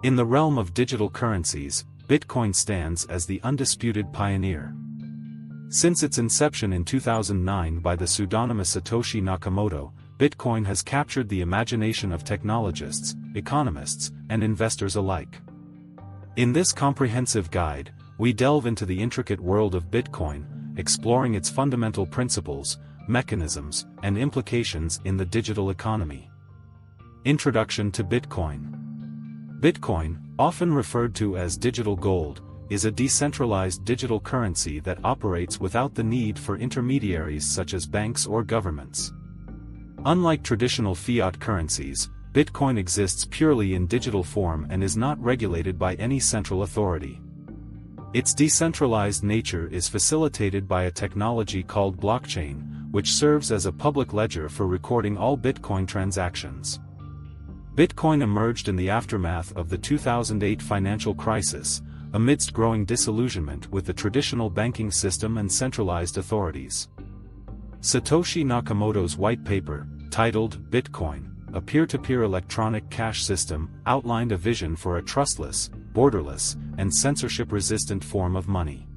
In the realm of digital currencies, Bitcoin stands as the undisputed pioneer. Since its inception in 2009 by the pseudonymous Satoshi Nakamoto, Bitcoin has captured the imagination of technologists, economists, and investors alike. In this comprehensive guide, we delve into the intricate world of Bitcoin, exploring its fundamental principles, mechanisms, and implications in the digital economy. Introduction to Bitcoin. Bitcoin, often referred to as digital gold, is a decentralized digital currency that operates without the need for intermediaries such as banks or governments. Unlike traditional fiat currencies, Bitcoin exists purely in digital form and is not regulated by any central authority. Its decentralized nature is facilitated by a technology called blockchain, which serves as a public ledger for recording all Bitcoin transactions. Bitcoin emerged in the aftermath of the 2008 financial crisis, amidst growing disillusionment with the traditional banking system and centralized authorities. Satoshi Nakamoto's white paper, titled Bitcoin, a peer-to-peer electronic cash system, outlined a vision for a trustless, borderless, and censorship-resistant form of money.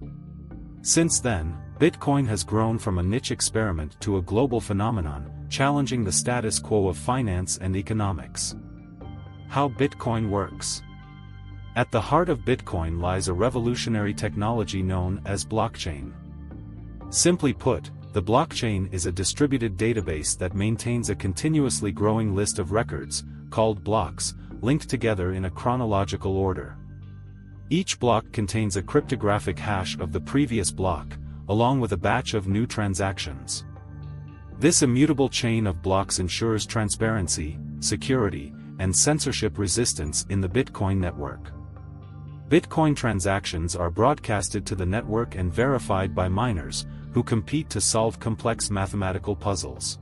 Since then, Bitcoin has grown from a niche experiment to a global phenomenon, challenging the status quo of finance and economics. How Bitcoin works. At the heart of Bitcoin lies a revolutionary technology known as blockchain. Simply put, the blockchain is a distributed database that maintains a continuously growing list of records, called blocks, linked together in a chronological order. Each block contains a cryptographic hash of the previous block, along with a batch of new transactions. This immutable chain of blocks ensures transparency, security, and censorship resistance in the Bitcoin network. Bitcoin transactions are broadcasted to the network and verified by miners, who compete to solve complex mathematical puzzles.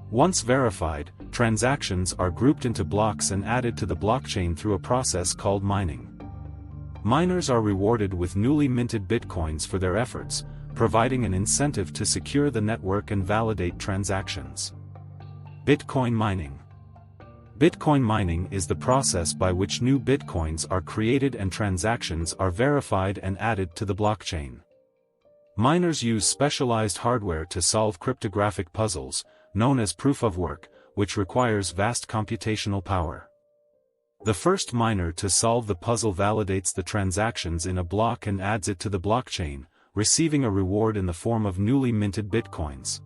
Once verified, transactions are grouped into blocks and added to the blockchain through a process called mining. Miners are rewarded with newly minted Bitcoins for their efforts, providing an incentive to secure the network and validate transactions. Bitcoin mining. Bitcoin mining is the process by which new Bitcoins are created and transactions are verified and added to the blockchain. Miners use specialized hardware to solve cryptographic puzzles, known as proof of work, which requires vast computational power. The first miner to solve the puzzle validates the transactions in a block and adds it to the blockchain, receiving a reward in the form of newly minted Bitcoins.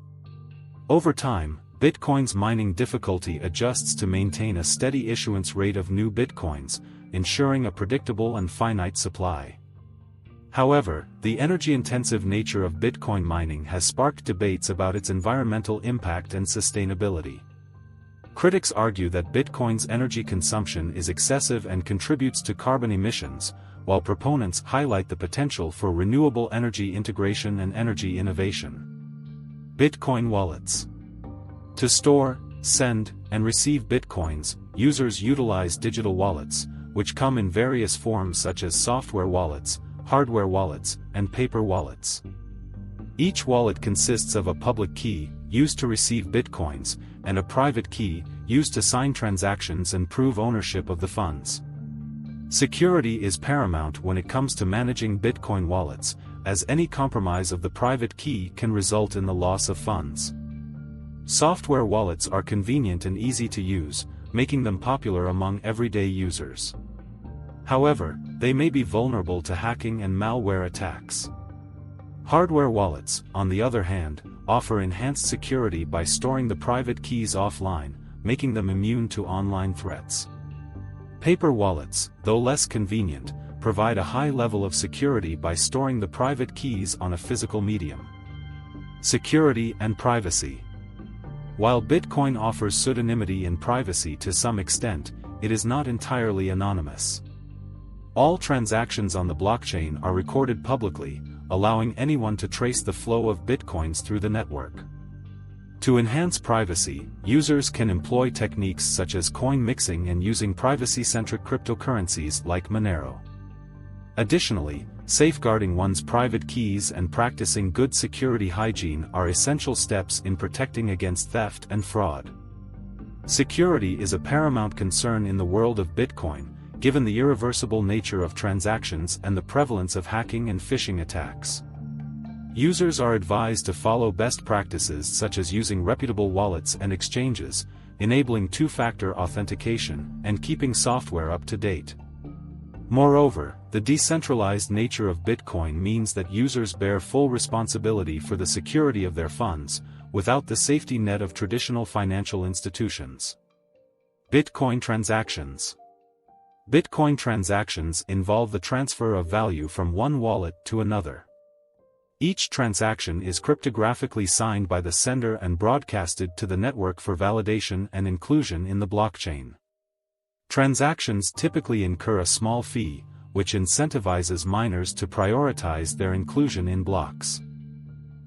Over time, Bitcoin's mining difficulty adjusts to maintain a steady issuance rate of new Bitcoins, ensuring a predictable and finite supply. However, the energy-intensive nature of Bitcoin mining has sparked debates about its environmental impact and sustainability. Critics argue that Bitcoin's energy consumption is excessive and contributes to carbon emissions, while proponents highlight the potential for renewable energy integration and energy innovation. Bitcoin wallets. To store, send, and receive Bitcoins, users utilize digital wallets, which come in various forms such as software wallets, hardware wallets, and paper wallets. Each wallet consists of a public key, used to receive Bitcoins, and a private key, used to sign transactions and prove ownership of the funds. Security is paramount when it comes to managing Bitcoin wallets, as any compromise of the private key can result in the loss of funds. Software wallets are convenient and easy to use, making them popular among everyday users. However, they may be vulnerable to hacking and malware attacks. Hardware wallets, on the other hand, offer enhanced security by storing the private keys offline, making them immune to online threats. Paper wallets, though less convenient, provide a high level of security by storing the private keys on a physical medium. Security and privacy. While Bitcoin offers pseudonymity and privacy to some extent, it is not entirely anonymous. All transactions on the blockchain are recorded publicly, allowing anyone to trace the flow of Bitcoins through the network. To enhance privacy, users can employ techniques such as coin mixing and using privacy-centric cryptocurrencies like Monero. Additionally, safeguarding one's private keys and practicing good security hygiene are essential steps in protecting against theft and fraud. Security is a paramount concern in the world of Bitcoin, given the irreversible nature of transactions and the prevalence of hacking and phishing attacks. Users are advised to follow best practices such as using reputable wallets and exchanges, enabling two-factor authentication, and keeping software up to date. Moreover, the decentralized nature of Bitcoin means that users bear full responsibility for the security of their funds, without the safety net of traditional financial institutions. Bitcoin transactions. Bitcoin transactions involve the transfer of value from one wallet to another. Each transaction is cryptographically signed by the sender and broadcasted to the network for validation and inclusion in the blockchain. Transactions typically incur a small fee, which incentivizes miners to prioritize their inclusion in blocks.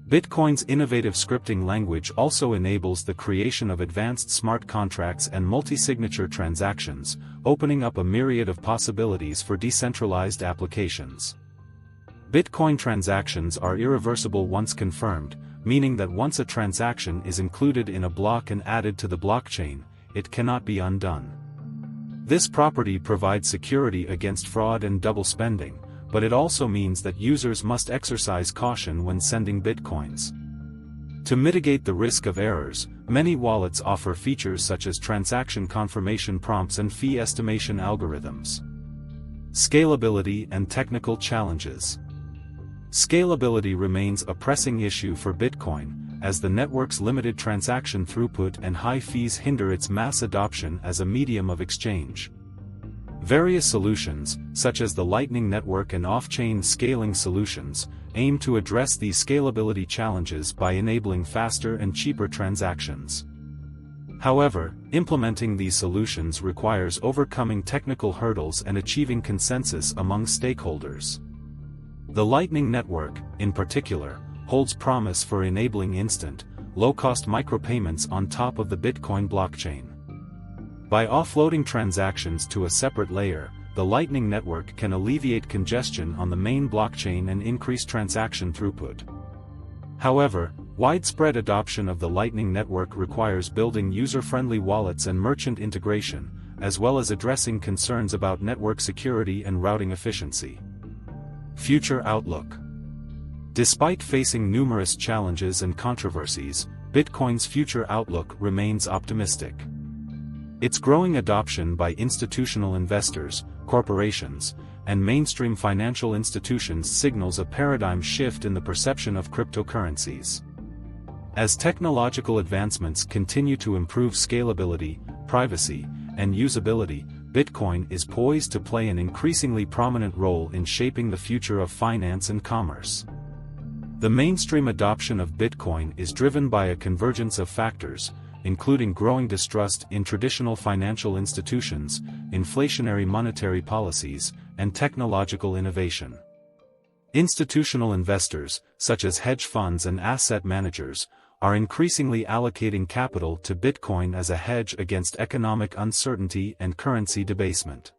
Bitcoin's innovative scripting language also enables the creation of advanced smart contracts and multi-signature transactions, opening up a myriad of possibilities for decentralized applications. Bitcoin transactions are irreversible once confirmed, meaning that once a transaction is included in a block and added to the blockchain, it cannot be undone. This property provides security against fraud and double spending, but it also means that users must exercise caution when sending bitcoins. To mitigate the risk of errors, many wallets offer features such as transaction confirmation prompts and fee estimation algorithms. Scalability and technical challenges. Scalability remains a pressing issue for Bitcoin, as the network's limited transaction throughput and high fees hinder its mass adoption as a medium of exchange. Various solutions, such as the Lightning Network and off-chain scaling solutions, aim to address these scalability challenges by enabling faster and cheaper transactions. However, implementing these solutions requires overcoming technical hurdles and achieving consensus among stakeholders. The Lightning Network, in particular, holds promise for enabling instant, low-cost micropayments on top of the Bitcoin blockchain. By offloading transactions to a separate layer, the Lightning Network can alleviate congestion on the main blockchain and increase transaction throughput. However, widespread adoption of the Lightning Network requires building user-friendly wallets and merchant integration, as well as addressing concerns about network security and routing efficiency. Future outlook. Despite facing numerous challenges and controversies, Bitcoin's future outlook remains optimistic. Its growing adoption by institutional investors, corporations, and mainstream financial institutions signals a paradigm shift in the perception of cryptocurrencies. As technological advancements continue to improve scalability, privacy, and usability, Bitcoin is poised to play an increasingly prominent role in shaping the future of finance and commerce. The mainstream adoption of Bitcoin is driven by a convergence of factors, including growing distrust in traditional financial institutions, inflationary monetary policies, and technological innovation. Institutional investors, such as hedge funds and asset managers, are increasingly allocating capital to Bitcoin as a hedge against economic uncertainty and currency debasement.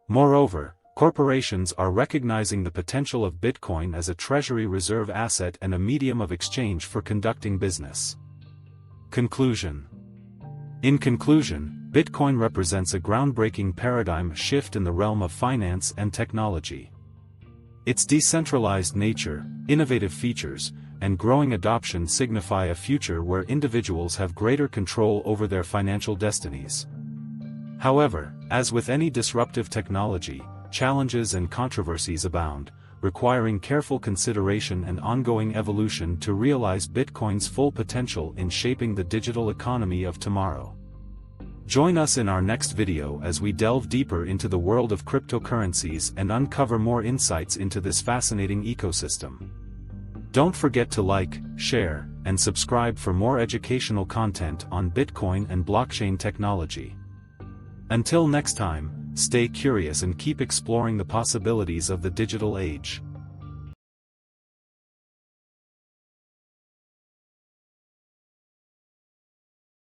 Moreover, corporations are recognizing the potential of Bitcoin as a treasury reserve asset and a medium of exchange for conducting business. Conclusion. In conclusion, Bitcoin represents a groundbreaking paradigm shift in the realm of finance and technology. Its decentralized nature, innovative features, and growing adoption signify a future where individuals have greater control over their financial destinies. However, as with any disruptive technology, challenges and controversies abound, requiring careful consideration and ongoing evolution to realize Bitcoin's full potential in shaping the digital economy of tomorrow. Join us in our next video as we delve deeper into the world of cryptocurrencies and uncover more insights into this fascinating ecosystem. Don't forget to like, share, and subscribe for more educational content on Bitcoin and blockchain technology. Until next time, stay curious and keep exploring the possibilities of the digital age.